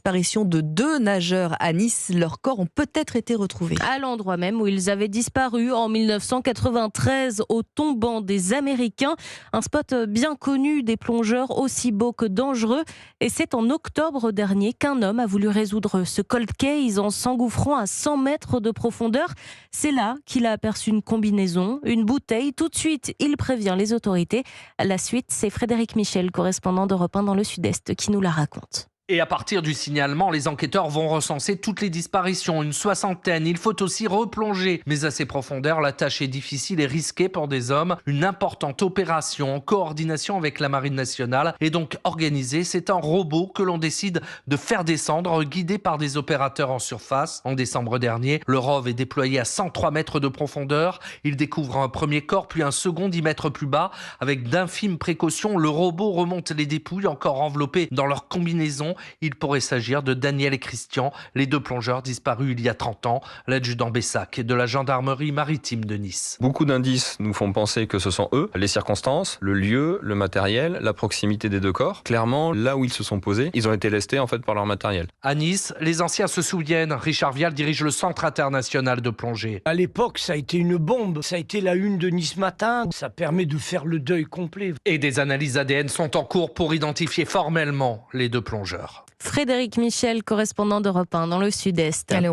disparition de 2 nageurs à Nice. Leurs corps ont peut-être été retrouvés. À l'endroit même où ils avaient disparu en 1993, au tombant des Américains. Un spot bien connu des plongeurs, aussi beau que dangereux. Et c'est en octobre dernier qu'un homme a voulu résoudre ce cold case en s'engouffrant à 100 mètres de profondeur. C'est là qu'il a aperçu une combinaison, une bouteille. Tout de suite, il prévient les autorités. La suite, c'est Frédéric Michel, correspondant d'Europe 1 dans le Sud-Est, qui nous la raconte. Et à partir du signalement, les enquêteurs vont recenser toutes les disparitions, une 60aine. Il faut aussi replonger. Mais à ces profondeurs, la tâche est difficile et risquée pour des hommes. Une importante opération en coordination avec la Marine nationale est donc organisée. C'est un robot que l'on décide de faire descendre, guidé par des opérateurs en surface. En décembre dernier, le ROV est déployé à 103 mètres de profondeur. Il découvre un premier corps, puis un second 10 mètres plus bas. Avec d'infimes précautions, le robot remonte les dépouilles encore enveloppées dans leur combinaison. Il pourrait s'agir de Daniel et Christian, les 2 plongeurs disparus il y a 30 ans, l'adjudant Bessac de la gendarmerie maritime de Nice. Beaucoup d'indices nous font penser que ce sont eux. Les circonstances, le lieu, le matériel, la proximité des 2 corps. Clairement, là où ils se sont posés, ils ont été lestés en fait par leur matériel. À Nice, les anciens se souviennent. Richard Vial dirige le Centre international de plongée. À l'époque, ça a été une bombe. Ça a été la une de Nice Matin. Ça permet de faire le deuil complet. Et des analyses ADN sont en cours pour identifier formellement les 2 plongeurs. Frédéric Michel, correspondant d'Europe 1 dans le Sud-Est. Allez,